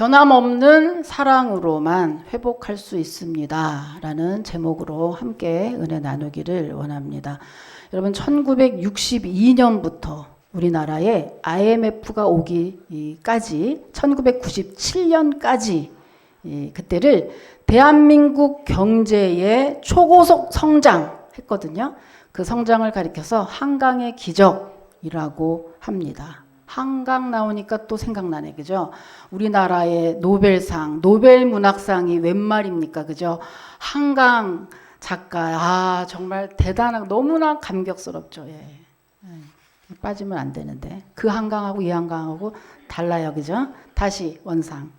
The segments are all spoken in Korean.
변함없는 사랑으로만 회복할 수 있습니다. 라는 제목으로 함께 은혜 나누기를 원합니다. 여러분 1962년부터 우리나라에 IMF가 오기까지 1997년까지 그때를 대한민국 경제의 초고속 성장했거든요. 그 성장을 가리켜서 한강의 기적이라고 합니다. 한강 나오니까 또 생각나네, 그죠? 우리나라의 노벨상, 노벨문학상이 웬 말입니까, 그죠? 한강 작가, 정말 대단하고 너무나 감격스럽죠. 예. 빠지면 안 되는데 그 한강하고 이 한강하고 달라요, 그죠? 다시 원상.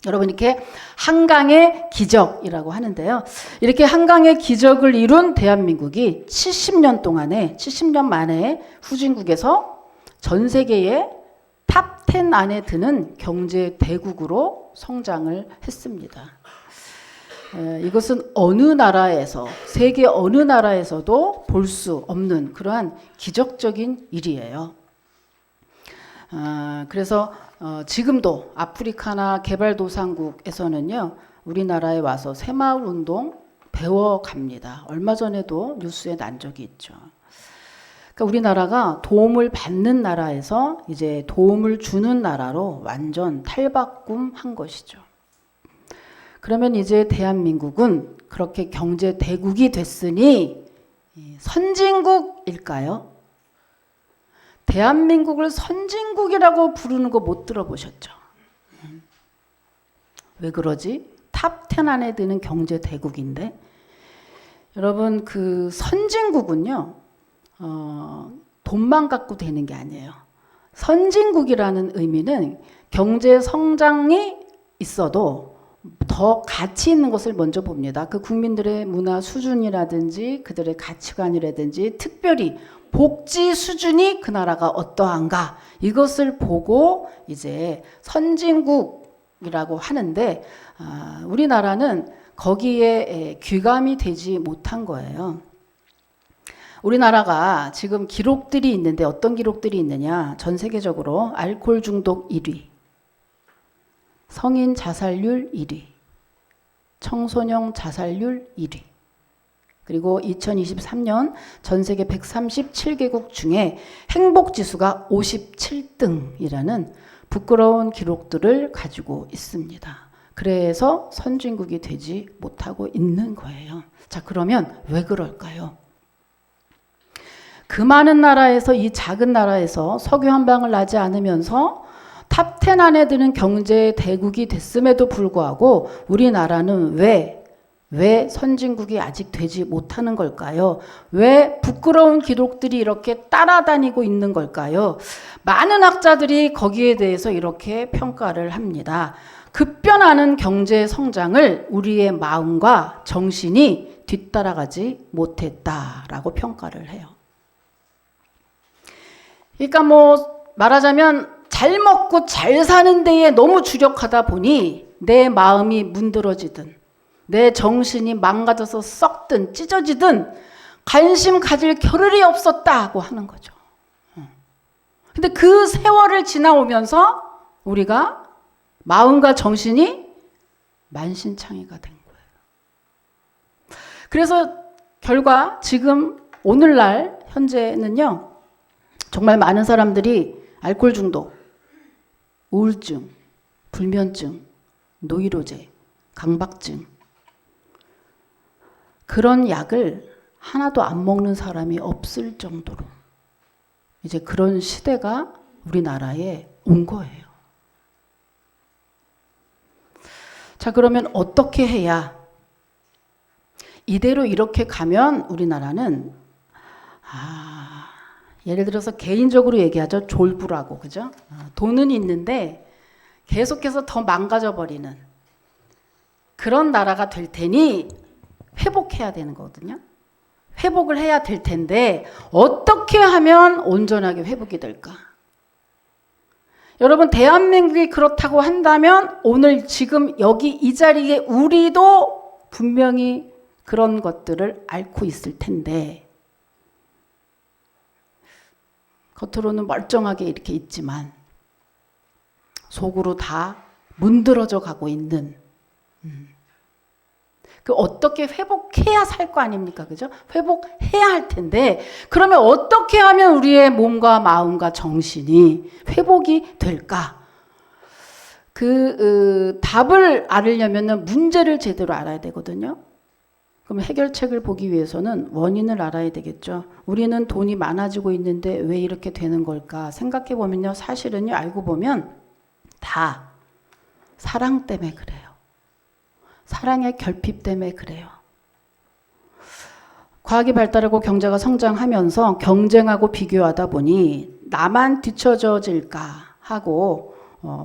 여러분 이렇게 한강의 기적이라고 하는데요. 이렇게 한강의 기적을 이룬 대한민국이 70년 만에 후진국에서 전 세계의 탑 10 안에 드는 경제 대국으로 성장을 했습니다. 이것은 어느 나라에서, 세계 어느 나라에서도 볼 수 없는 그러한 기적적인 일이에요. 그래서 지금도 아프리카나 개발도상국에서는요, 우리나라에 와서 새마을 운동 배워갑니다. 얼마 전에도 뉴스에 난 적이 있죠. 그러니까 우리나라가 도움을 받는 나라에서 이제 도움을 주는 나라로 완전 탈바꿈한 것이죠. 그러면 이제 대한민국은 그렇게 경제 대국이 됐으니 선진국일까요? 대한민국을 선진국이라고 부르는 거 못 들어보셨죠? 왜 그러지? 탑 10 안에 드는 경제 대국인데 여러분 그 선진국은요 돈만 갖고 되는 게 아니에요. 선진국이라는 의미는 경제 성장이 있어도 더 가치 있는 것을 먼저 봅니다. 그 국민들의 문화 수준이라든지 그들의 가치관이라든지 특별히 복지 수준이 그 나라가 어떠한가 이것을 보고 이제 선진국이라고 하는데 우리나라는 거기에 귀감이 되지 못한 거예요. 우리나라가 지금 기록들이 있는데 어떤 기록들이 있느냐? 전 세계적으로 알코올 중독 1위, 성인 자살률 1위, 청소년 자살률 1위. 그리고 2023년 전 세계 137개국 중에 행복지수가 57등이라는 부끄러운 기록들을 가지고 있습니다. 그래서 선진국이 되지 못하고 있는 거예요. 자, 그러면 왜 그럴까요? 그 많은 나라에서 이 작은 나라에서 석유 한 방울 나지 않으면서 탑 10 안에 드는 경제 대국이 됐음에도 불구하고 우리나라는 왜 선진국이 아직 되지 못하는 걸까요? 왜 부끄러운 기록들이 이렇게 따라다니고 있는 걸까요? 많은 학자들이 거기에 대해서 이렇게 평가를 합니다. 급변하는 경제 성장을 우리의 마음과 정신이 뒤따라가지 못했다라고 평가를 해요. 그러니까 말하자면 잘 먹고 잘 사는 데에 너무 주력하다 보니 내 마음이 문드러지든 내 정신이 망가져서 썩든 찢어지든 관심 가질 겨를이 없었다고 하는 거죠. 근데 그 세월을 지나오면서 우리가 마음과 정신이 만신창이가 된 거예요. 그래서 결과 지금 오늘날 현재는요. 정말 많은 사람들이 알코올 중독, 우울증, 불면증, 노이로제, 강박증 그런 약을 하나도 안 먹는 사람이 없을 정도로 이제 그런 시대가 우리나라에 온 거예요. 자, 그러면 어떻게 해야 이대로 이렇게 가면 우리나라는 예를 들어서 개인적으로 얘기하죠. 졸부라고, 그죠? 돈은 있는데 계속해서 더 망가져 버리는 그런 나라가 될 테니 회복해야 되는 거거든요. 회복을 해야 될 텐데 어떻게 하면 온전하게 회복이 될까? 여러분 대한민국이 그렇다고 한다면 오늘 지금 여기 이 자리에 우리도 분명히 그런 것들을 앓고 있을 텐데 겉으로는 멀쩡하게 이렇게 있지만 속으로 다 문드러져 가고 있는 그 어떻게 회복해야 살 거 아닙니까? 그죠? 회복해야 할 텐데 그러면 어떻게 하면 우리의 몸과 마음과 정신이 회복이 될까? 그 답을 알으려면 문제를 제대로 알아야 되거든요. 그럼 해결책을 보기 위해서는 원인을 알아야 되겠죠. 우리는 돈이 많아지고 있는데 왜 이렇게 되는 걸까 생각해 보면요. 사실은요. 알고 보면 다 사랑 때문에 그래요. 사랑의 결핍 때문에 그래요. 과학이 발달하고 경제가 성장하면서 경쟁하고 비교하다 보니 나만 뒤처져질까 하고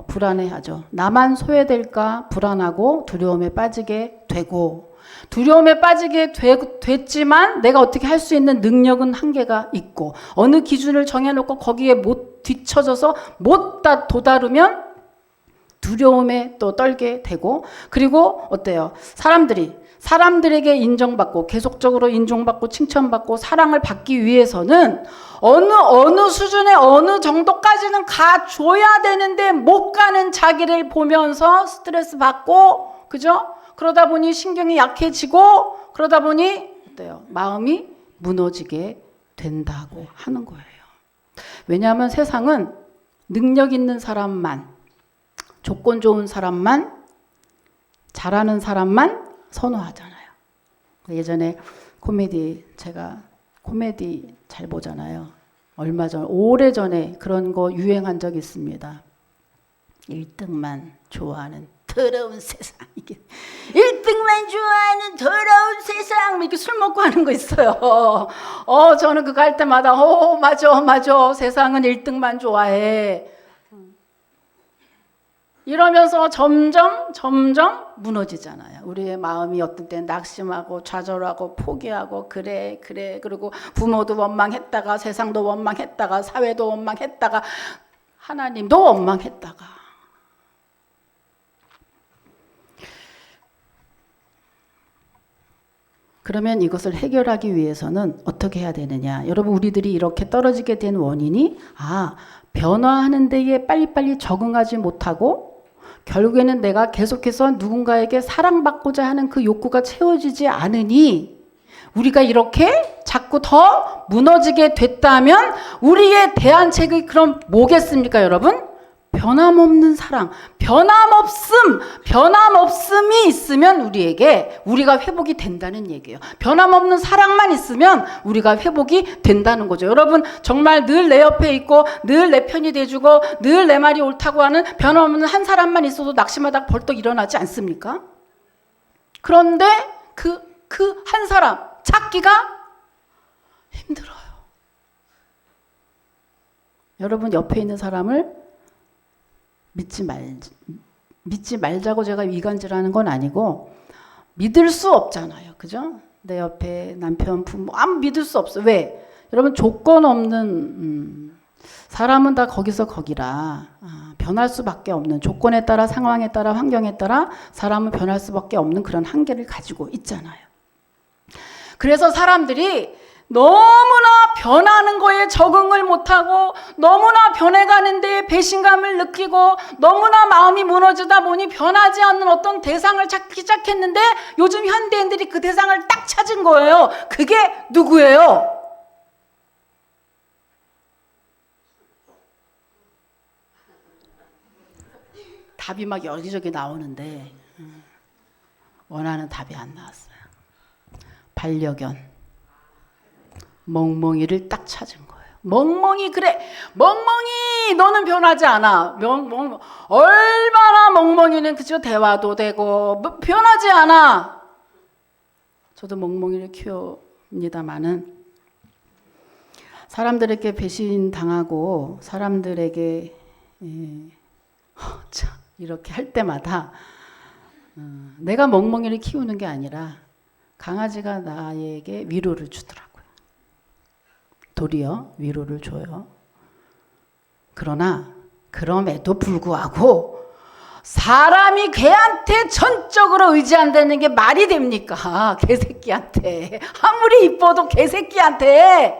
불안해하죠. 나만 소외될까 불안하고 두려움에 빠지게 되고 두려움에 빠지게 됐지만 내가 어떻게 할 수 있는 능력은 한계가 있고 어느 기준을 정해놓고 거기에 못 뒤처져서 못 도다르면 두려움에 또 떨게 되고 그리고 어때요? 사람들에게 인정받고 계속적으로 인정받고 칭찬받고 사랑을 받기 위해서는 어느 수준에 어느 정도까지는 가줘야 되는데 못 가는 자기를 보면서 스트레스 받고 그죠? 그러다 보니 신경이 약해지고 그러다 보니 어때요? 마음이 무너지게 된다고 하는 거예요. 왜냐하면 세상은 능력 있는 사람만 조건 좋은 사람만 잘하는 사람만 선호하잖아요. 예전에 제가 코미디 잘 보잖아요. 오래전에 그런 거 유행한 적이 있습니다. 1등만 좋아하는 더러운 세상. 이게 1등만 좋아하는 더러운 세상. 이렇게 술 먹고 하는 거 있어요. 저는 그거 할 때마다 맞아. 세상은 1등만 좋아해. 이러면서 점점 무너지잖아요. 우리의 마음이 어떤 때는 낙심하고 좌절하고 포기하고 그래 그리고 부모도 원망했다가 세상도 원망했다가 사회도 원망했다가 하나님도 원망했다가 그러면 이것을 해결하기 위해서는 어떻게 해야 되느냐? 여러분 우리들이 이렇게 떨어지게 된 원인이 변화하는 데에 빨리빨리 적응하지 못하고 결국에는 내가 계속해서 누군가에게 사랑받고자 하는 그 욕구가 채워지지 않으니 우리가 이렇게 자꾸 더 무너지게 됐다면 우리의 대안책이 그럼 뭐겠습니까, 여러분? 변함없는 사랑, 변함없음이 있으면 우리가 회복이 된다는 얘기예요. 변함없는 사랑만 있으면 우리가 회복이 된다는 거죠. 여러분 정말 늘 내 옆에 있고 늘 내 편이 돼주고 늘 내 말이 옳다고 하는 변함없는 한 사람만 있어도 낙심하다가 벌떡 일어나지 않습니까? 그런데 그 한 사람 찾기가 힘들어요. 여러분 옆에 있는 사람을 믿지 말자고 제가 이간질하는 건 아니고 믿을 수 없잖아요. 그죠? 내 옆에 남편, 부모 믿을 수 없어. 왜? 여러분 조건 없는 사람은 다 거기서 거기라 변할 수밖에 없는 조건에 따라 상황에 따라 환경에 따라 사람은 변할 수밖에 없는 그런 한계를 가지고 있잖아요. 그래서 사람들이 너무나 변하는 거에 적응을 못하고 너무나 변해가는데 배신감을 느끼고 너무나 마음이 무너지다 보니 변하지 않는 어떤 대상을 찾기 시작했는데 요즘 현대인들이 그 대상을 딱 찾은 거예요. 그게 누구예요? 답이 막 여기저기 나오는데 원하는 답이 안 나왔어요. 반려견. 멍멍이를 딱 찾은 거예요. 멍멍이 그래. 멍멍이 너는 변하지 않아. 얼마나 멍멍이는 그죠? 대화도 되고 변하지 않아. 저도 멍멍이를 키웁니다마는 사람들에게 배신당하고 사람들에게 이렇게 할 때마다 내가 멍멍이를 키우는 게 아니라 강아지가 나에게 위로를 주더라고요. 도리어 위로를 줘요. 그러나 그럼에도 불구하고 사람이 개한테 전적으로 의지한다는 게 말이 됩니까? 개새끼한테. 아무리 이뻐도 개새끼한테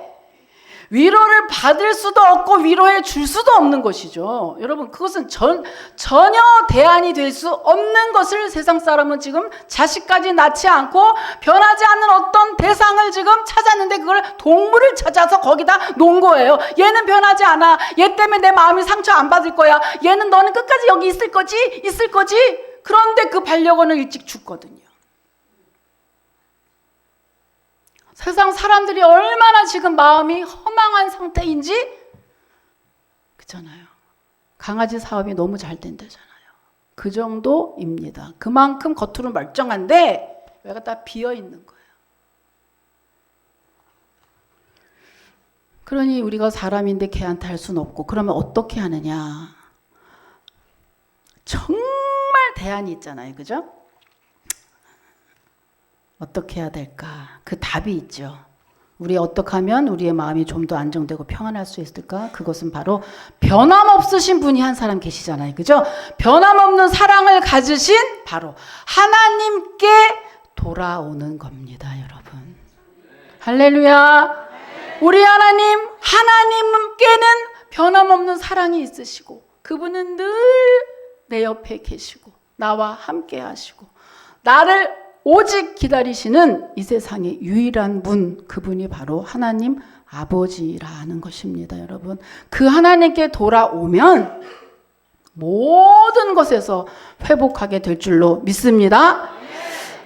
위로를 받을 수도 없고 위로해 줄 수도 없는 것이죠. 여러분, 그것은 전혀 대안이 될 수 없는 것을 세상 사람은 지금 자식까지 낳지 않고 변하지 않는 어떤 대상을 지금 찾았는데 그걸 동물을 찾아서 거기다 놓은 거예요. 얘는 변하지 않아. 얘 때문에 내 마음이 상처 안 받을 거야. 얘는 너는 끝까지 여기 있을 거지. 그런데 그 반려견은 일찍 죽거든요. 세상 사람들이 얼마나 지금 마음이 허망한 상태인지, 그렇잖아요. 강아지 사업이 너무 잘 된다잖아요. 그 정도입니다. 그만큼 겉으로 멀쩡한데 왜 갖다 비어 있는 거예요. 그러니 우리가 사람인데 개한테 할 수는 없고, 그러면 어떻게 하느냐? 정말 대안이 있잖아요. 그죠? 어떻게 해야 될까? 그 답이 있죠. 우리 어떻게 하면 우리의 마음이 좀 더 안정되고 평안할 수 있을까? 그것은 바로 변함없으신 분이 한 사람 계시잖아요. 그죠? 변함없는 사랑을 가지신 바로 하나님께 돌아오는 겁니다, 여러분. 할렐루야. 우리 하나님께는 변함없는 사랑이 있으시고, 그분은 늘 내 옆에 계시고 나와 함께 하시고 나를 오직 기다리시는 이 세상의 유일한 분, 그분이 바로 하나님 아버지라는 것입니다, 여러분. 그 하나님께 돌아오면 모든 것에서 회복하게 될 줄로 믿습니다.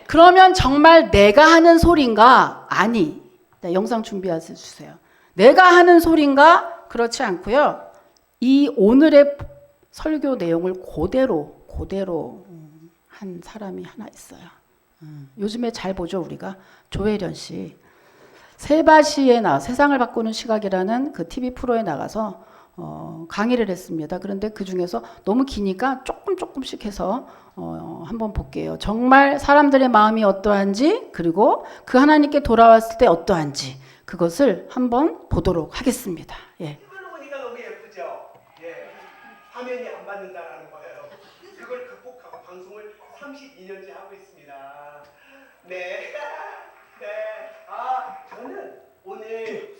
그러면 정말 내가 하는 소린가? 아니. 영상 준비해 주세요. 내가 하는 소린가? 그렇지 않고요. 이 오늘의 설교 내용을 그대로 한 사람이 하나 있어요. 요즘에 잘 보죠, 우리가. 조혜련 씨. 세바시에 세상을 바꾸는 시각이라는 그 TV 프로에 나가서 강의를 했습니다. 그런데 그 중에서 너무 기니까 조금씩 해서 한번 볼게요. 정말 사람들의 마음이 어떠한지, 그리고 그 하나님께 돌아왔을 때 어떠한지, 그것을 한번 보도록 하겠습니다. 예. 이걸로 보니까 너무 예쁘죠? 예. 화면이 안 받는다라는 거예요. 그걸 극복하고 방송을 32년째 하고 있습니다. 네. 네. 저는 오늘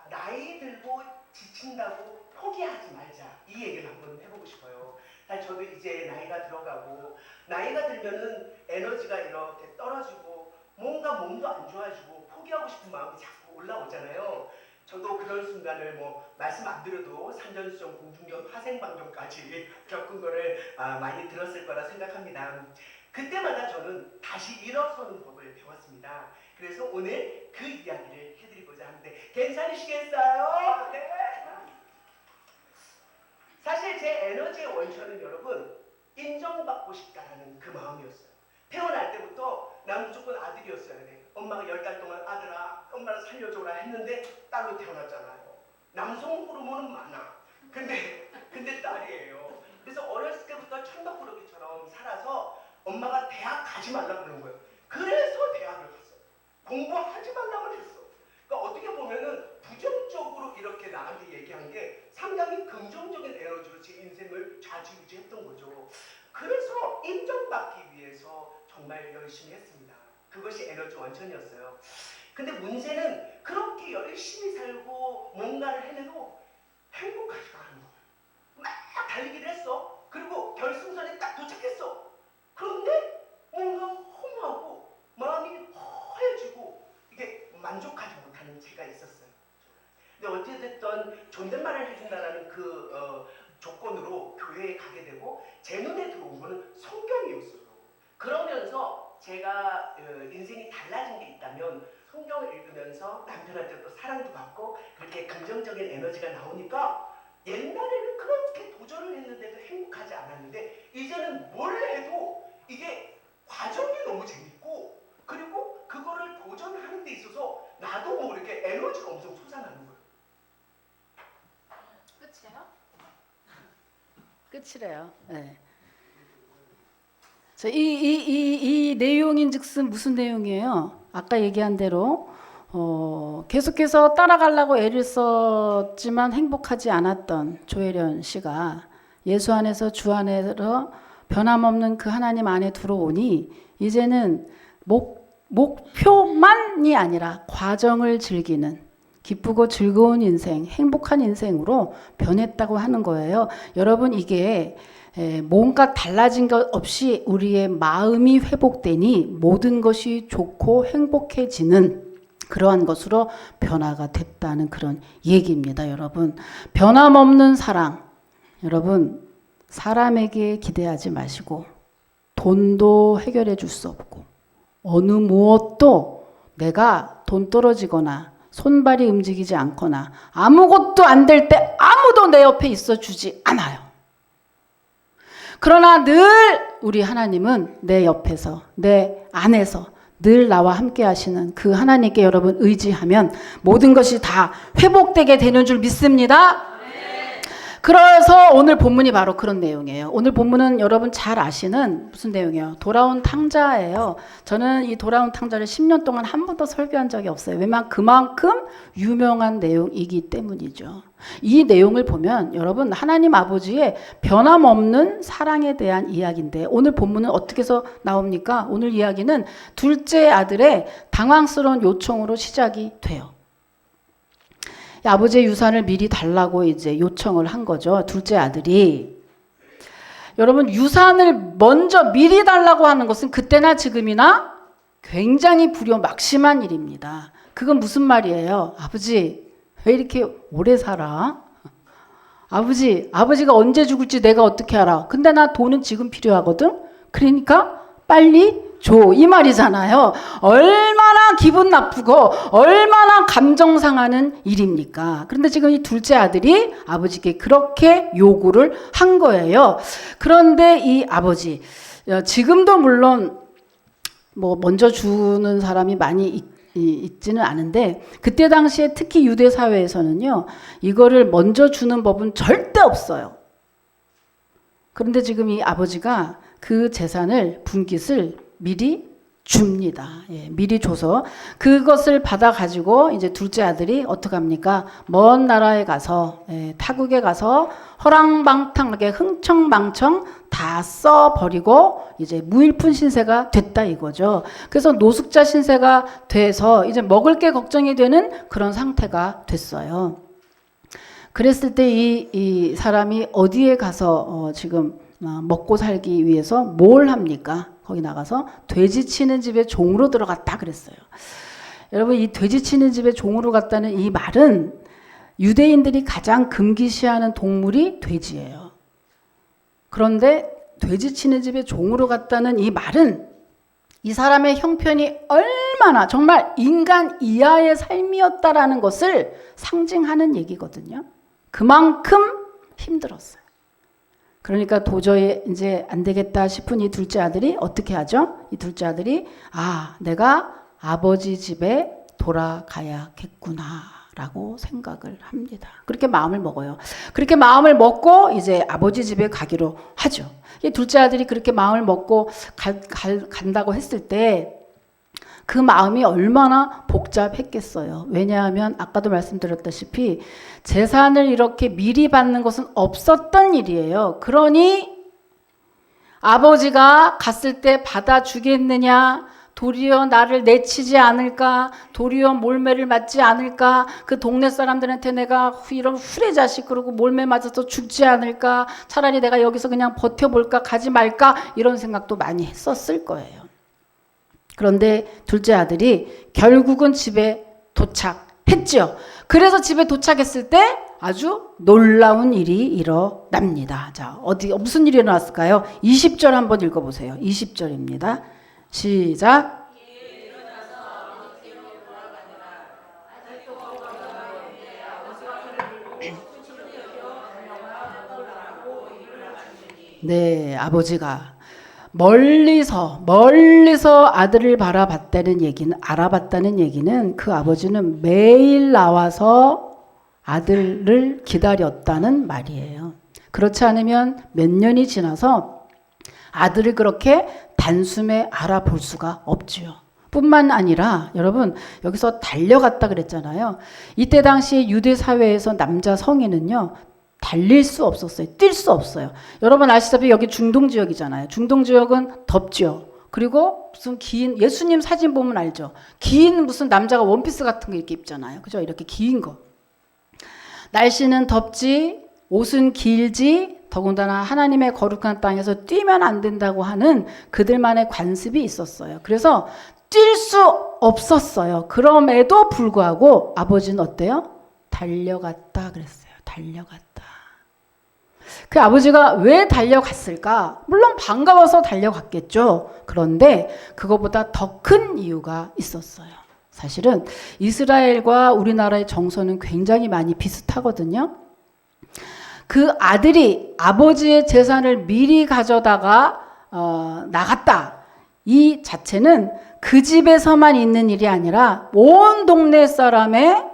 나이 들고 지친다고 포기하지 말자, 이 얘기를 한번 해보고 싶어요. 사실 저도 이제 나이가 들어가고, 나이가 들면은 에너지가 이렇게 떨어지고 뭔가 몸도 안 좋아지고 포기하고 싶은 마음이 자꾸 올라오잖아요. 저도 그런 순간을 말씀 안 드려도 산전수전, 공중전, 화생방전까지 겪은 거를 많이 들었을 거라 생각합니다. 그때마다 저는 다시 일어서는 법을 배웠습니다. 그래서 오늘 그 이야기를 해드리고자 하는데 괜찮으시겠어요? 네. 사실 제 에너지의 원천은 여러분, 인정받고 싶다라는 그 마음이었어요. 태어날 때부터 난 무조건 아들이었어야 돼. 엄마가 10달 동안 아들아, 엄마를 살려줘라 했는데 딸로 태어났잖아요. 남성 호르몬은 많아. 근데 딸이에요. 그래서 어렸을 때부터 천덕꾸러기처럼 살아서 엄마가 대학 가지 말라고 그러는 거예요. 그래서 대학을 갔어. 공부하지 말라고 했어. 그러니까 어떻게 보면은 부정적으로 이렇게 나한테 얘기한 게 상당히 긍정적인 에너지로 제 인생을 좌지우지했던 거죠. 그래서 인정받기 위해서 정말 열심히 했습니다. 그것이 에너지 원천이었어요. 근데 문제는 그렇게 열심히 살고 뭔가를 해내도 행복하지가 않은 거예요. 막 달리기를 했어. 그리고 결승선에 딱 도착했어. 그런데 뭔가 허무하고 마음이 허해지고 이게 만족하지 못하는 제가 있었어요. 근데 어찌됐든 존댓말을 해준다는 그 조건으로 교회에 가게 되고, 제 눈에 들어온 거는 성경이었어요. 그러면서 제가 인생이 달라진 게 있다면, 성경을 읽으면서 남편한테 또 사랑도 받고 그렇게 긍정적인 에너지가 나오니까, 옛날에는 그렇게 도전을 했는데도 행복하지 않았는데 이제는 뭘 해도 이게 과정이 너무 재밌고, 그리고 그거를 도전하는 데 있어서 나도 모르게 에너지가 엄청 솟아나는 거예요. 끝이래요. 네. 이 내용인즉슨 무슨 내용이에요? 아까 얘기한 대로 계속해서 따라가려고 애를 썼지만 행복하지 않았던 조혜련 씨가 예수 안에서 주 안에서 변함없는 그 하나님 안에 들어오니 이제는 목표만이 아니라 과정을 즐기는, 기쁘고 즐거운 인생, 행복한 인생으로 변했다고 하는 거예요. 여러분 이게 뭔가 달라진 것 없이 우리의 마음이 회복되니 모든 것이 좋고 행복해지는 그러한 것으로 변화가 됐다는 그런 얘기입니다. 여러분 변함없는 사랑, 여러분 사람에게 기대하지 마시고 돈도 해결해 줄 수 없고 어느 무엇도 내가 돈 떨어지거나 손발이 움직이지 않거나 아무것도 안 될 때 아무도 내 옆에 있어 주지 않아요. 그러나 늘 우리 하나님은 내 옆에서 내 안에서 늘 나와 함께 하시는 그 하나님께 여러분 의지하면 모든 것이 다 회복되게 되는 줄 믿습니다. 그래서 오늘 본문이 바로 그런 내용이에요. 오늘 본문은 여러분 잘 아시는 무슨 내용이에요? 돌아온 탕자예요. 저는 이 돌아온 탕자를 10년 동안 한 번도 설교한 적이 없어요. 왜냐하면 그만큼 유명한 내용이기 때문이죠. 이 내용을 보면 여러분 하나님 아버지의 변함없는 사랑에 대한 이야기인데 오늘 본문은 어떻게 해서 나옵니까? 오늘 이야기는 둘째 아들의 당황스러운 요청으로 시작이 돼요. 아버지의 유산을 미리 달라고 이제 요청을 한 거죠. 둘째 아들이. 여러분 유산을 먼저 미리 달라고 하는 것은 그때나 지금이나 굉장히 불효막심한 일입니다. 그건 무슨 말이에요? 아버지 왜 이렇게 오래 살아? 아버지가 언제 죽을지 내가 어떻게 알아? 근데 나 돈은 지금 필요하거든? 그러니까 빨리 줘. 이 말이잖아요. 얼마나 기분 나쁘고 얼마나 감정 상하는 일입니까? 그런데 지금 이 둘째 아들이 아버지께 그렇게 요구를 한 거예요. 그런데 이 아버지, 지금도 물론 뭐 먼저 주는 사람이 많이 있지는 않은데 그때 당시에 특히 유대 사회에서는요. 이거를 먼저 주는 법은 절대 없어요. 그런데 지금 이 아버지가 그 재산을 분깃을 미리 줍니다. 예, 미리 줘서 그것을 받아 가지고 이제 둘째 아들이 어떻게 합니까? 먼 나라에 가서 타국에 가서 허랑방탕하게 흥청망청 다 써버리고 이제 무일푼 신세가 됐다 이거죠. 그래서 노숙자 신세가 돼서 이제 먹을 게 걱정이 되는 그런 상태가 됐어요. 그랬을 때 이 사람이 어디에 가서 지금 먹고 살기 위해서 뭘 합니까? 거기 나가서 돼지 치는 집에 종으로 들어갔다 그랬어요. 여러분 이 돼지 치는 집에 종으로 갔다는 이 말은 유대인들이 가장 금기시하는 동물이 돼지예요. 그런데 돼지 치는 집에 종으로 갔다는 이 말은 이 사람의 형편이 얼마나 정말 인간 이하의 삶이었다라는 것을 상징하는 얘기거든요. 그만큼 힘들었어요. 그러니까 도저히 이제 안 되겠다 싶은 이 둘째 아들이 어떻게 하죠? 이 둘째 아들이 내가 아버지 집에 돌아가야겠구나 라고 생각을 합니다. 그렇게 마음을 먹어요. 그렇게 마음을 먹고 이제 아버지 집에 가기로 하죠. 이 둘째 아들이 그렇게 마음을 먹고 간다고 했을 때 그 마음이 얼마나 복잡했겠어요. 왜냐하면 아까도 말씀드렸다시피 재산을 이렇게 미리 받는 것은 없었던 일이에요. 그러니 아버지가 갔을 때 받아주겠느냐, 도리어 나를 내치지 않을까, 도리어 몰매를 맞지 않을까, 그 동네 사람들한테 내가 이런 후레 자식 그러고 몰매 맞아서 죽지 않을까, 차라리 내가 여기서 그냥 버텨볼까, 가지 말까 이런 생각도 많이 했었을 거예요. 그런데 둘째 아들이 결국은 집에 도착했죠. 그래서 집에 도착했을 때 아주 놀라운 일이 일어납니다. 자, 무슨 일이 일어났을까요? 20절 한번 읽어보세요. 20절입니다. 시작. 네, 아버지가 멀리서 아들을 알아봤다는 얘기는 그 아버지는 매일 나와서 아들을 기다렸다는 말이에요. 그렇지 않으면 몇 년이 지나서 아들을 그렇게 단숨에 알아볼 수가 없지요. 뿐만 아니라 여러분 여기서 달려갔다 그랬잖아요. 이때 당시 유대 사회에서 남자 성인은요. 달릴 수 없었어요. 뛸 수 없어요. 여러분 아시다시피 여기 중동 지역이잖아요. 중동 지역은 덥죠. 그리고 무슨 긴 예수님 사진 보면 알죠? 긴 무슨 남자가 원피스 같은 거 이렇게 입잖아요. 그죠? 이렇게 긴 거. 날씨는 덥지, 옷은 길지, 더군다나 하나님의 거룩한 땅에서 뛰면 안 된다고 하는 그들만의 관습이 있었어요. 그래서 뛸 수 없었어요. 그럼에도 불구하고 아버지는 어때요? 달려갔다 그랬어요. 달려갔다. 그 아버지가 왜 달려갔을까? 물론 반가워서 달려갔겠죠. 그런데 그거보다 더 큰 이유가 있었어요. 사실은 이스라엘과 우리나라의 정서는 굉장히 많이 비슷하거든요. 그 아들이 아버지의 재산을 미리 가져다가 나갔다. 이 자체는 그 집에서만 있는 일이 아니라 온 동네 사람의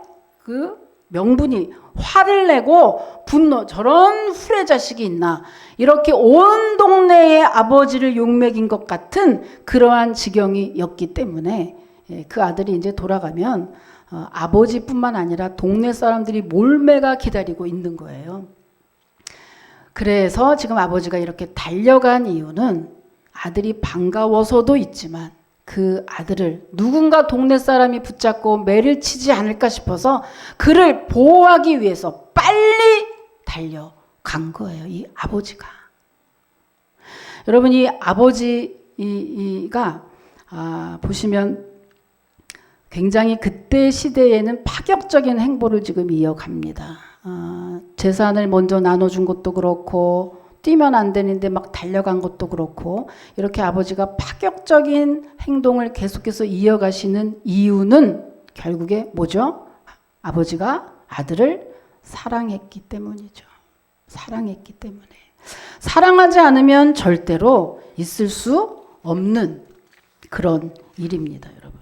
그 명분이 화를 내고 분노, 저런 후레 자식이 있나, 이렇게 온 동네의 아버지를 욕먹인 것 같은 그러한 지경이었기 때문에 그 아들이 이제 돌아가면 아버지뿐만 아니라 동네 사람들이 몰매가 기다리고 있는 거예요. 그래서 지금 아버지가 이렇게 달려간 이유는 아들이 반가워서도 있지만 그 아들을 누군가 동네 사람이 붙잡고 매를 치지 않을까 싶어서 그를 보호하기 위해서 빨리 달려간 거예요. 이 아버지가. 여러분, 이 아버지가 보시면 굉장히 그때 시대에는 파격적인 행보를 지금 이어갑니다. 재산을 먼저 나눠준 것도 그렇고 뛰면 안 되는데 막 달려간 것도 그렇고, 이렇게 아버지가 파격적인 행동을 계속해서 이어가시는 이유는 결국에 뭐죠? 아버지가 아들을 사랑했기 때문이죠. 사랑했기 때문에. 사랑하지 않으면 절대로 있을 수 없는 그런 일입니다, 여러분.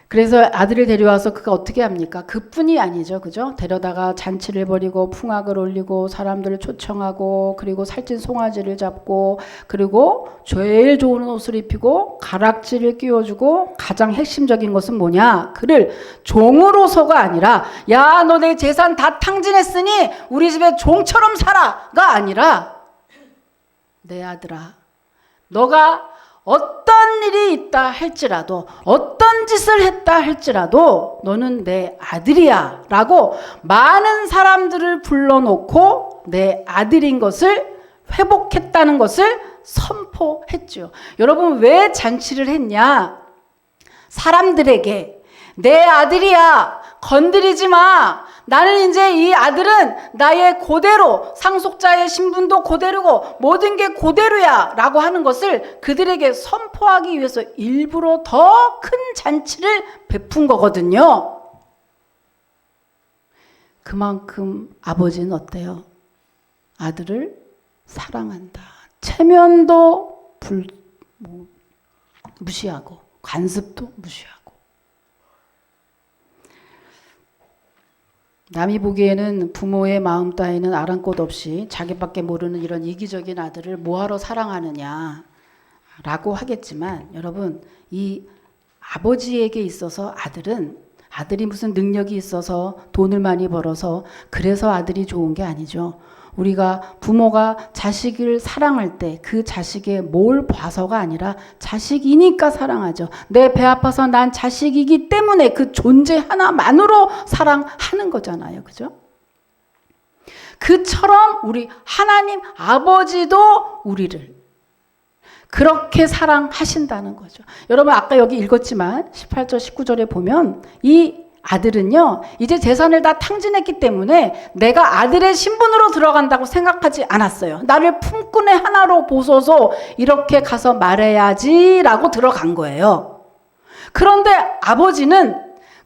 그래서 아들을 데려와서 그가 어떻게 합니까? 그뿐이 아니죠. 그죠? 데려다가 잔치를 벌이고 풍악을 올리고 사람들을 초청하고, 그리고 살찐 송아지를 잡고, 그리고 제일 좋은 옷을 입히고 가락지를 끼워주고, 가장 핵심적인 것은 뭐냐? 그를 종으로서가 아니라, 야, 너 내 재산 다 탕진했으니 우리 집에 종처럼 살아가 아니라, 내 아들아, 너가 어떤 일이 있다 할지라도, 어떤 짓을 했다 할지라도 너는 내 아들이야 라고 많은 사람들을 불러놓고 내 아들인 것을 회복했다는 것을 선포했죠. 여러분, 왜 잔치를 했냐? 사람들에게 내 아들이야, 건드리지 마, 나는 이제 이 아들은 나의 그대로, 상속자의 신분도 그대로고 모든 게 그대로야 라고 하는 것을 그들에게 선포하기 위해서 일부러 더 큰 잔치를 베푼 거거든요. 그만큼 아버지는 어때요? 아들을 사랑한다. 체면도 무시하고 관습도 무시하고. 남이 보기에는 부모의 마음 따위는 아랑곳 없이 자기밖에 모르는 이런 이기적인 아들을 뭐하러 사랑하느냐 라고 하겠지만, 여러분, 이 아버지에게 있어서 아들이 무슨 능력이 있어서 돈을 많이 벌어서 그래서 아들이 좋은 게 아니죠. 우리가 부모가 자식을 사랑할 때 그 자식의 뭘 봐서가 아니라 자식이니까 사랑하죠. 내 배 아파서 난 자식이기 때문에 그 존재 하나만으로 사랑하는 거잖아요. 그죠? 그처럼 우리 하나님 아버지도 우리를 그렇게 사랑하신다는 거죠. 여러분, 아까 여기 읽었지만 18절 19절에 보면 이 아들은요, 이제 재산을 다 탕진했기 때문에 내가 아들의 신분으로 들어간다고 생각하지 않았어요. 나를 품꾼의 하나로 보소서, 이렇게 가서 말해야지라고 들어간 거예요. 그런데 아버지는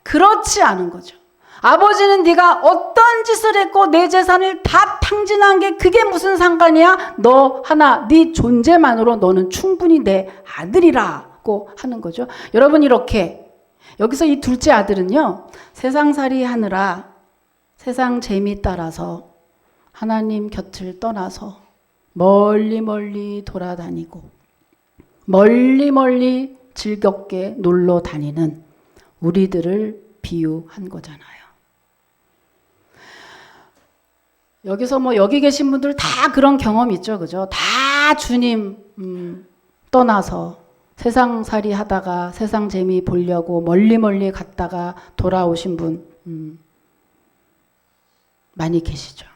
그렇지 않은 거죠. 아버지는 네가 어떤 짓을 했고 내 재산을 다 탕진한 게 그게 무슨 상관이야? 너 하나, 네 존재만으로 너는 충분히 내 아들이라고 하는 거죠. 여러분, 이렇게 여기서 이 둘째 아들은요, 세상살이 하느라 세상 재미 따라서 하나님 곁을 떠나서 멀리 멀리 돌아다니고 멀리 멀리 즐겁게 놀러 다니는 우리들을 비유한 거잖아요. 여기서 여기 계신 분들 다 그런 경험 있죠, 그죠? 다 주님 떠나서 세상살이 하다가 세상 재미 보려고 멀리 갔다가 돌아오신 분 많이 계시죠.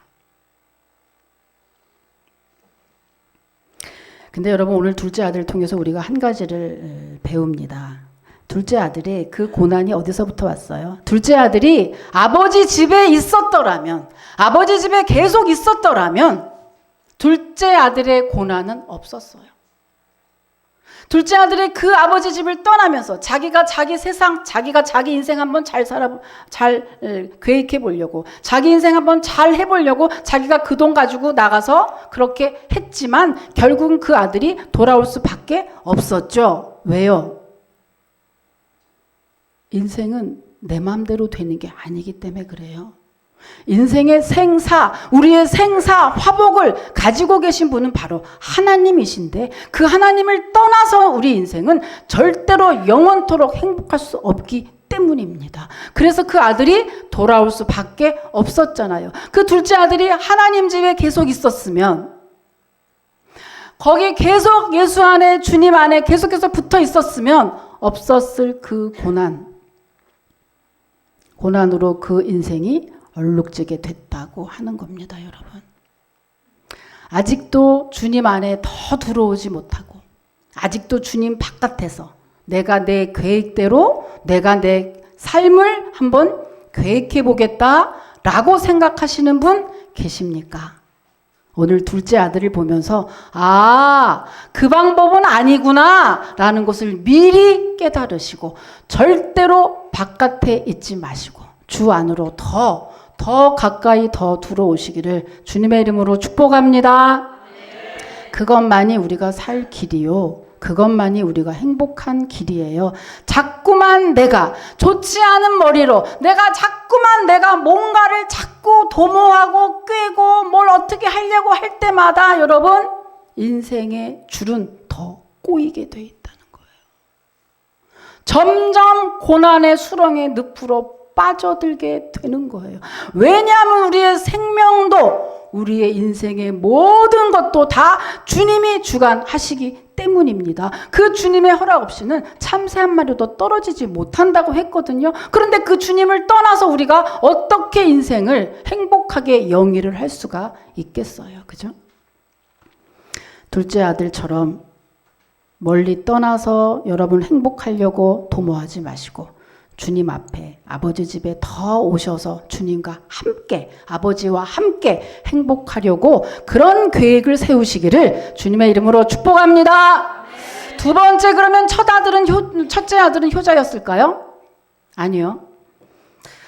근데 여러분, 오늘 둘째 아들을 통해서 우리가 한 가지를 배웁니다. 둘째 아들의 그 고난이 어디서부터 왔어요? 둘째 아들이 아버지 집에 있었더라면, 아버지 집에 계속 있었더라면 둘째 아들의 고난은 없었어요. 둘째 아들이 그 아버지 집을 떠나면서 자기가 자기 세상, 자기가 자기 인생 한번 잘 계획해 보려고, 자기 인생 한번 잘 해보려고 자기가 그 돈 가지고 나가서 그렇게 했지만 결국은 그 아들이 돌아올 수밖에 없었죠. 왜요? 인생은 내 마음대로 되는 게 아니기 때문에 그래요. 인생의 생사, 우리의 생사 화복을 가지고 계신 분은 바로 하나님이신데, 그 하나님을 떠나서 우리 인생은 절대로 영원토록 행복할 수 없기 때문입니다. 그래서 그 아들이 돌아올 수밖에 없었잖아요. 그 둘째 아들이 하나님 집에 계속 있었으면, 거기 계속 예수 안에, 주님 안에 계속해서 붙어 있었으면 없었을 그 고난으로 그 인생이 얼룩지게 됐다고 하는 겁니다, 여러분. 아직도 주님 안에 더 들어오지 못하고, 아직도 주님 바깥에서 내가 내 계획대로 내가 내 삶을 한번 계획해 보겠다라고 생각하시는 분 계십니까? 오늘 둘째 아들을 보면서 그 방법은 아니구나 라는 것을 미리 깨달으시고 절대로 바깥에 있지 마시고 주 안으로 더 가까이 더 들어오시기를 주님의 이름으로 축복합니다. 그것만이 우리가 살 길이요. 그것만이 우리가 행복한 길이에요. 자꾸만 내가 좋지 않은 머리로 내가 뭔가를 자꾸 도모하고 꿰고 뭘 어떻게 하려고 할 때마다 여러분 인생의 줄은 더 꼬이게 돼 있다는 거예요. 점점 고난의 수렁의 늪으로 빠져들게 되는 거예요. 왜냐하면 우리의 생명도 우리의 인생의 모든 것도 다 주님이 주관하시기 때문입니다. 그 주님의 허락 없이는 참새 한 마리도 떨어지지 못한다고 했거든요. 그런데 그 주님을 떠나서 우리가 어떻게 인생을 행복하게 영위를 할 수가 있겠어요. 그죠? 둘째 아들처럼 멀리 떠나서 여러분 행복하려고 도모하지 마시고 주님 앞에 아버지 집에 더 오셔서 주님과 함께 아버지와 함께 행복하려고 그런 계획을 세우시기를 주님의 이름으로 축복합니다. 네. 두 번째, 그러면 첫째 아들은 효자였을까요? 아니요.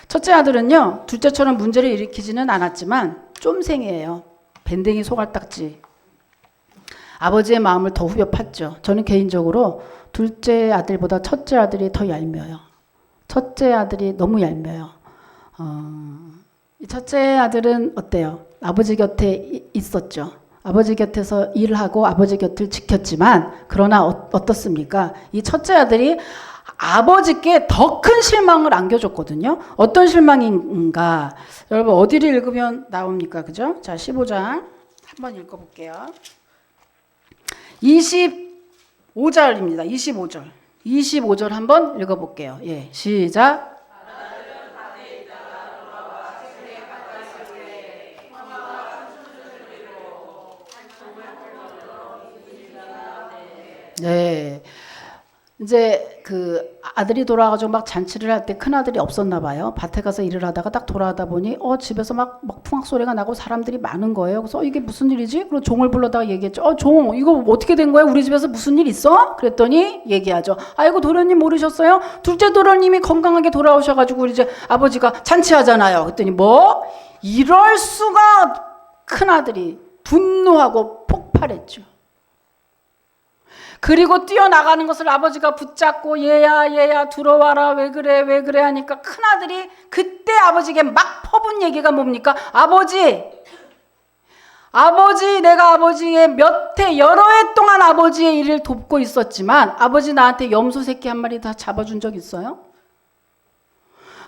첫째 아들은요, 둘째처럼 문제를 일으키지는 않았지만 쫌생이에요. 밴댕이 소갈딱지. 아버지의 마음을 더 후벼 팠죠. 저는 개인적으로 둘째 아들보다 첫째 아들이 더 얄미워요. 첫째 아들이 너무 얄미워요. 첫째 아들은 어때요? 아버지 곁에 있었죠. 아버지 곁에서 일하고 아버지 곁을 지켰지만 그러나 어떻습니까? 이 첫째 아들이 아버지께 더 큰 실망을 안겨줬거든요. 어떤 실망인가? 여러분 어디를 읽으면 나옵니까? 그죠? 자, 15장 한번 읽어볼게요. 25절입니다. 25절 한번 읽어볼게요. 예, 시작. 네. 이제 그 아들이 돌아가지고 막 잔치를 할 때 큰 아들이 없었나 봐요. 밭에 가서 일을 하다가 딱 돌아가다 보니 집에서 막 풍악 소리가 나고 사람들이 많은 거예요. 그래서 이게 무슨 일이지? 그리고 종을 불러다가 얘기했죠. 종, 이거 어떻게 된 거야? 우리 집에서 무슨 일 있어? 그랬더니 얘기하죠. 아이고 도련님 모르셨어요? 둘째 도련님이 건강하게 돌아오셔가지고 우리 이제 아버지가 잔치하잖아요. 그랬더니 뭐? 이럴 수가. 큰 아들이 분노하고 폭발했죠. 그리고 뛰어나가는 것을 아버지가 붙잡고 얘야 들어와라 왜 그래 하니까 큰아들이 그때 아버지에게 막 퍼붓는 얘기가 뭡니까? 아버지 내가 아버지의 여러 해 동안 아버지의 일을 돕고 있었지만 아버지 나한테 염소 새끼 한 마리 다 잡아준 적 있어요?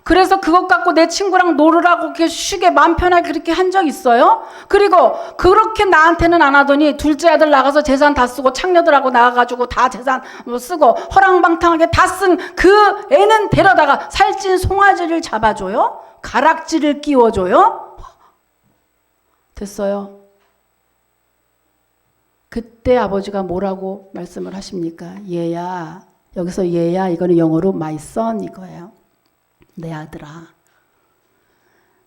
그래서 그것 갖고 내 친구랑 놀으라고 이렇게 쉬게 마음 편하게 그렇게 한 적 있어요? 그리고 그렇게 나한테는 안 하더니 둘째 아들 나가서 재산 다 쓰고 창녀들하고 나가가지고 다 재산 쓰고 허랑방탕하게 다 쓴 그 애는 데려다가 살찐 송아지를 잡아줘요? 가락지를 끼워줘요? 됐어요. 그때 아버지가 뭐라고 말씀을 하십니까? 얘야, 여기서 얘야 이거는 영어로 my son 이거예요. 내 아들아,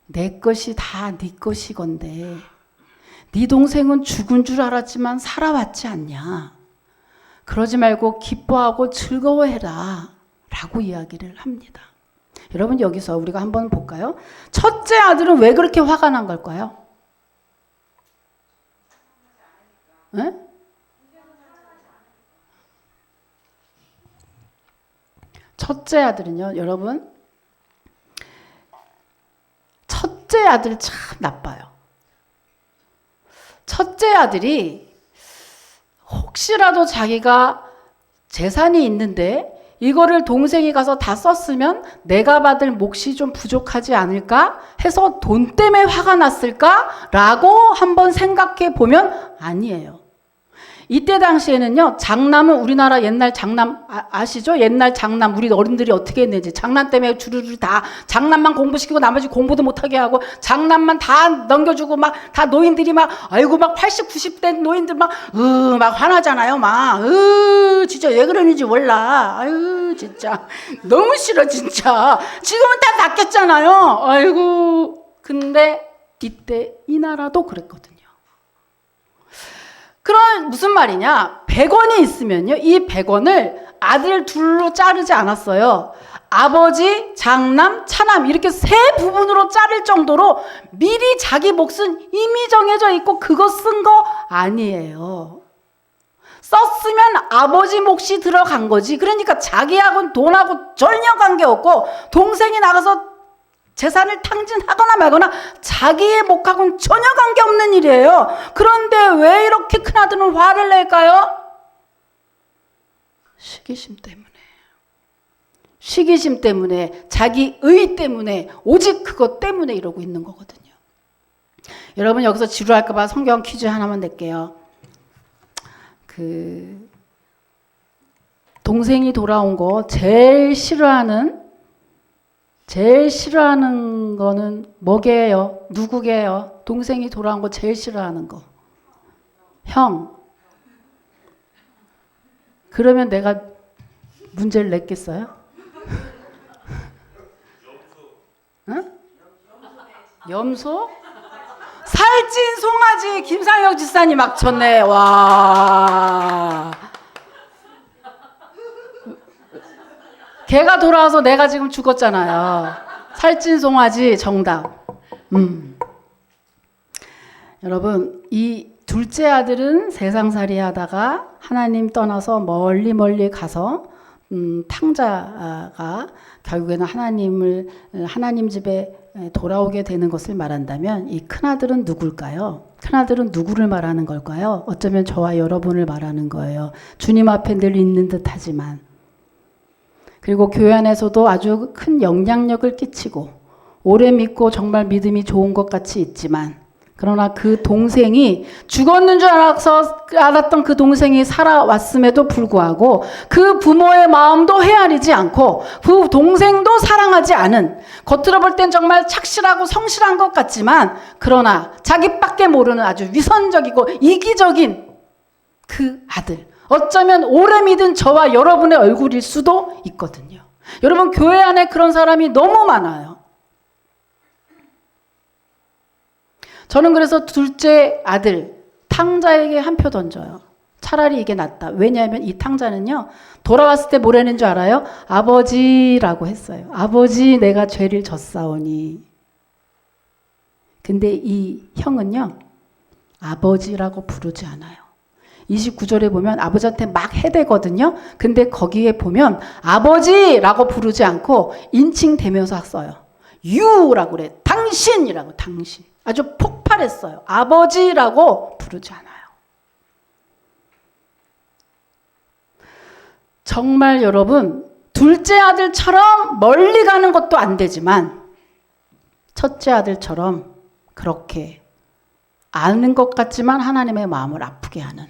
내 것이 다 네 것이건데 네 동생은 죽은 줄 알았지만 살아왔지 않냐. 그러지 말고 기뻐하고 즐거워해라 라고 이야기를 합니다. 여러분 여기서 우리가 한번 볼까요? 첫째 아들은 왜 그렇게 화가 난 걸까요? 네? 첫째 아들은요, 여러분, 첫째 아들 참 나빠요. 첫째 아들이 혹시라도 자기가 재산이 있는데 이거를 동생이 가서 다 썼으면 내가 받을 몫이 좀 부족하지 않을까 해서 돈 때문에 화가 났을까라고 한번 생각해 보면 아니에요. 이때 당시에는요, 장남은 우리나라 옛날 장남 아시죠? 옛날 장남 우리 어른들이 어떻게 했는지 장남 때문에 주르르 다 장남만 공부시키고 나머지 공부도 못하게 하고 장남만 다 넘겨주고 막 다 노인들이 막 아이고 막 80, 90대 노인들 막 화나잖아요. 막 진짜 왜 그러는지 몰라. 아유 진짜 너무 싫어 진짜. 지금은 다 바뀌었잖아요. 아이고 근데 이때 이 나라도 그랬거든요. 그럼 무슨 말이냐? 100원이 있으면요. 이 100원을 아들 둘로 자르지 않았어요. 아버지, 장남, 차남 이렇게 세 부분으로 자를 정도로 미리 자기 몫은 이미 정해져 있고 그거 쓴 거 아니에요. 썼으면 아버지 몫이 들어간 거지. 그러니까 자기하고는 돈하고 전혀 관계없고 동생이 나가서 재산을 탕진하거나 말거나 자기의 몫하고는 전혀 관계없는 일이에요. 그런데 왜 이렇게 큰아들은 화를 낼까요? 시기심 때문에. 시기심 때문에, 자기 의 때문에, 오직 그것 때문에 이러고 있는 거거든요. 여러분 여기서 지루할까 봐 성경 퀴즈 하나만 낼게요. 동생이 돌아온 거 제일 싫어하는 거는 뭐게요? 누구게요? 동생이 돌아온 거 제일 싫어하는 거. 형. 그러면 내가 문제를 냈겠어요? 응? 염소? 살찐 송아지 김상혁 지사님 막 쳤네. 와. 걔가 돌아와서 내가 지금 죽었잖아요. 살찐 송아지 정답. 여러분 이 둘째 아들은 세상살이 하다가 하나님 떠나서 멀리 가서 탕자가 결국에는 하나님 집에 돌아오게 되는 것을 말한다면 이 큰아들은 누굴까요? 큰아들은 누구를 말하는 걸까요? 어쩌면 저와 여러분을 말하는 거예요. 주님 앞에 늘 있는 듯하지만 그리고 교회 안에서도 아주 큰 영향력을 끼치고 오래 믿고 정말 믿음이 좋은 것 같이 있지만 그러나 그 동생이 죽었는 줄 알았던 그 동생이 살아왔음에도 불구하고 그 부모의 마음도 헤아리지 않고 그 동생도 사랑하지 않은 겉으로 볼 땐 정말 착실하고 성실한 것 같지만 그러나 자기밖에 모르는 아주 위선적이고 이기적인 그 아들 어쩌면 오래 믿은 저와 여러분의 얼굴일 수도 있거든요. 여러분 교회 안에 그런 사람이 너무 많아요. 저는 그래서 둘째 아들 탕자에게 한 표 던져요. 차라리 이게 낫다. 왜냐하면 이 탕자는요. 돌아왔을 때 뭐라는 줄 알아요? 아버지라고 했어요. 아버지 내가 죄를 졌사오니. 근데 이 형은요. 아버지라고 부르지 않아요. 29절에 보면 아버지한테 막 해대거든요. 근데 거기에 보면 아버지라고 부르지 않고 인칭 대명사 써요. 유라고 그래. 당신이라고 당신. 아주 폭발했어요. 아버지라고 부르지 않아요. 정말 여러분 둘째 아들처럼 멀리 가는 것도 안 되지만 첫째 아들처럼 그렇게 아는 것 같지만 하나님의 마음을 아프게 하는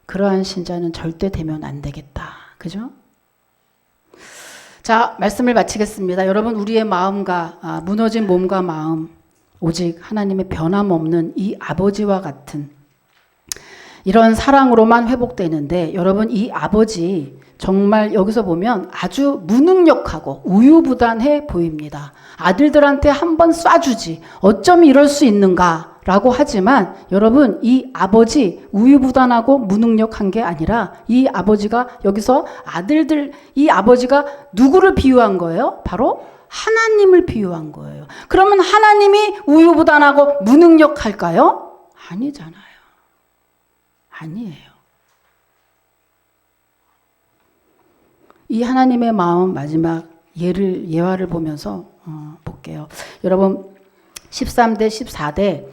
그러한 신자는 절대 되면 안 되겠다. 그죠? 자, 말씀을 마치겠습니다. 여러분, 우리의 마음과 무너진 몸과 마음, 오직 하나님의 변함없는 이 아버지와 같은 이런 사랑으로만 회복되는데, 여러분, 이 아버지 정말 여기서 보면 아주 무능력하고 우유부단해 보입니다. 아들들한테 한번 쏴주지 어쩜 이럴 수 있는가 라고 하지만, 여러분, 이 아버지 우유부단하고 무능력한 게 아니라 이 아버지가 여기서 이 아버지가 누구를 비유한 거예요? 바로 하나님을 비유한 거예요. 그러면 하나님이 우유부단하고 무능력할까요? 아니잖아요. 아니에요. 이 하나님의 마음 마지막 예화를 보면서 볼게요. 여러분, 13대 14대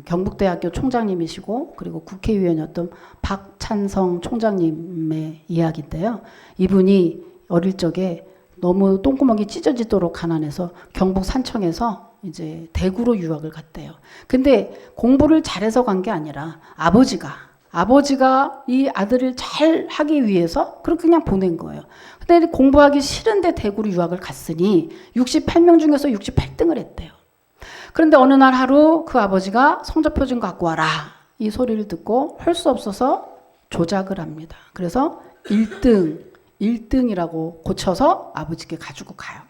경북대학교 총장님이시고 그리고 국회의원이었던 박찬성 총장님의 이야기인데요. 이분이 어릴 적에 너무 똥구멍이 찢어지도록 가난해서 경북 산청에서 이제 대구로 유학을 갔대요. 근데 공부를 잘해서 간 게 아니라 아버지가 이 아들을 잘 하기 위해서 그렇게 그냥 보낸 거예요. 근데 공부하기 싫은데 대구로 유학을 갔으니 68명 중에서 68등을 했대요. 그런데 어느 날 하루 그 아버지가 성적표 좀 갖고 와라, 이 소리를 듣고 할 수 없어서 조작을 합니다. 그래서 1등이라고 고쳐서 아버지께 가지고 가요.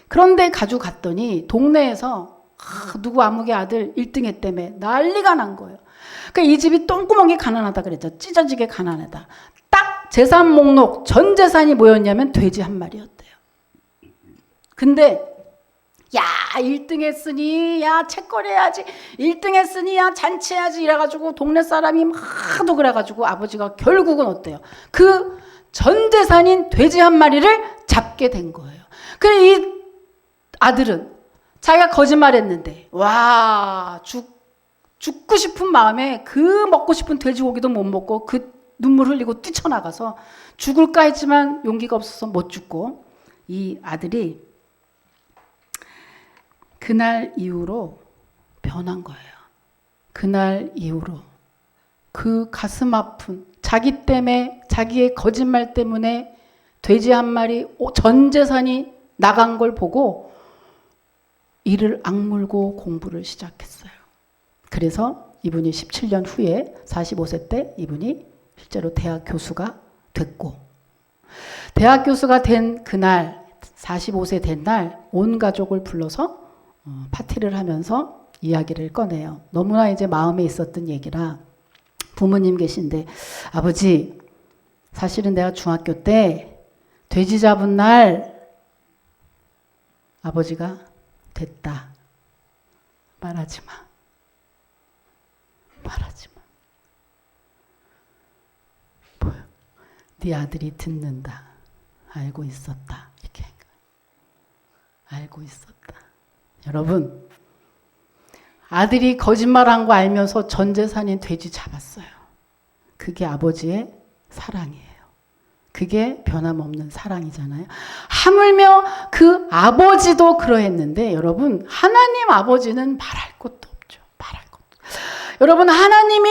그런데 가지고 갔더니 동네에서 누구 아무개 아들 1등 했다며 난리가 난 거예요. 그러니까 이 집이 똥구멍이 가난하다 그랬죠. 찢어지게 가난하다. 딱 재산 목록 전 재산이 뭐였냐면 돼지 한 마리였대요. 근데 야 1등 했으니 야 책거리 해야지, 1등 했으니 야 잔치해야지 이래가지고 동네 사람이 하도 그래가지고 아버지가 결국은 어때요? 그 전 재산인 돼지 한 마리를 잡게 된 거예요. 그래 이 아들은 자기가 거짓말했는데 와 죽고 싶은 마음에 그 먹고 싶은 돼지고기도 못 먹고 그 눈물 흘리고 뛰쳐나가서 죽을까 했지만 용기가 없어서 못 죽고, 이 아들이 그날 이후로 변한 거예요. 그날 이후로 그 가슴 아픈 자기 때문에, 자기의 거짓말 때문에 돼지 한 마리 전 재산이 나간 걸 보고 이를 악물고 공부를 시작했어요. 그래서 이분이 17년 후에 45세 때 이분이 실제로 대학 교수가 됐고, 대학 교수가 된 그날 45세 된 날 온 가족을 불러서 파티를 하면서 이야기를 꺼내요. 너무나 이제 마음에 있었던 얘기라 부모님 계신데, 아버지 사실은 내가 중학교 때 돼지 잡은 날 아버지가 됐다. 말하지 마. 말하지 마. 뭐야? 네 아들이 듣는다. 알고 있었다. 이렇게. 알고 있었다. 여러분, 아들이 거짓말한 거 알면서 전 재산인 돼지 잡았어요. 그게 아버지의 사랑이에요. 그게 변함없는 사랑이잖아요. 하물며 그 아버지도 그러했는데, 여러분, 하나님 아버지는 말할 것도 없죠. 말할 것도. 여러분, 하나님이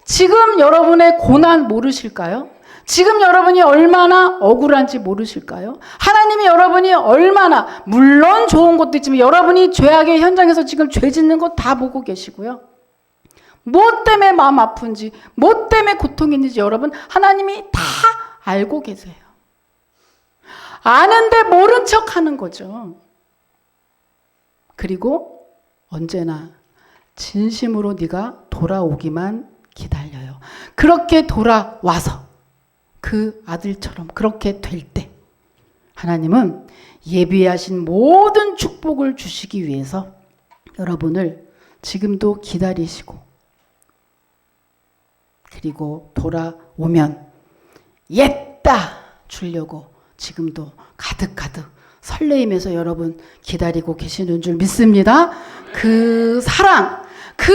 지금 여러분의 고난 모르실까요? 지금 여러분이 얼마나 억울한지 모르실까요? 하나님이 여러분이 얼마나, 물론 좋은 것도 있지만 여러분이 죄악의 현장에서 지금 죄 짓는 거 다 보고 계시고요. 뭐 때문에 마음 아픈지, 뭐 때문에 고통이 있는지 여러분 하나님이 다 알고 계세요. 아는데 모른 척 하는 거죠. 그리고 언제나 진심으로 네가 돌아오기만 기다려요. 그렇게 돌아와서 그 아들처럼 그렇게 될 때 하나님은 예비하신 모든 축복을 주시기 위해서 여러분을 지금도 기다리시고, 그리고 돌아오면 옛다 주려고 지금도 가득가득 설레임에서 여러분 기다리고 계시는 줄 믿습니다. 그 사랑, 그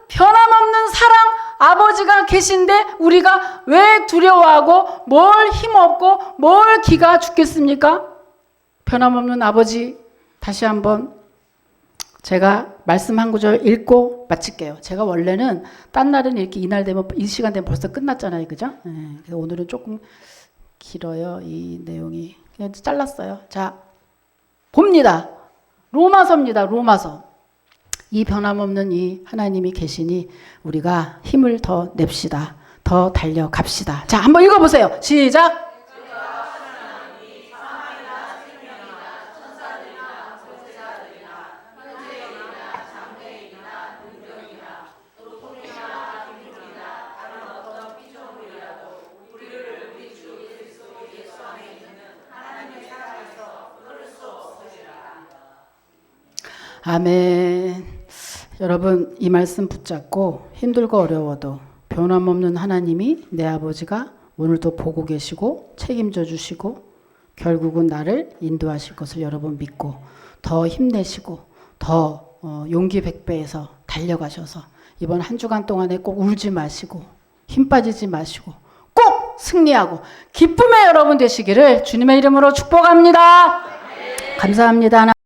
변함없는 사랑, 아버지 아버지가 계신데 우리가 왜 두려워하고 뭘 힘없고 뭘 기가 죽겠습니까? 변함없는 아버지, 다시 한번 제가 말씀 한 구절 읽고 마칠게요. 제가 원래는 딴 날은 이렇게 이날 되면 이 시간 되면 벌써 끝났잖아요, 그죠? 그래서 오늘은 조금 길어요, 이 내용이. 그냥 잘랐어요. 자, 봅니다. 로마서입니다. 로마서. 이 변함없는 이 하나님이 계시니 우리가 힘을 더 냅시다. 더 달려갑시다. 자, 한번 읽어보세요. 시작. 아멘. 여러분, 이 말씀 붙잡고 힘들고 어려워도 변함없는 하나님이, 내 아버지가 오늘도 보고 계시고 책임져 주시고 결국은 나를 인도하실 것을 여러분 믿고 더 힘내시고 더 용기 백배해서 달려가셔서 이번 한 주간 동안에 꼭 울지 마시고 힘 빠지지 마시고 꼭 승리하고 기쁨의 여러분 되시기를 주님의 이름으로 축복합니다. 감사합니다.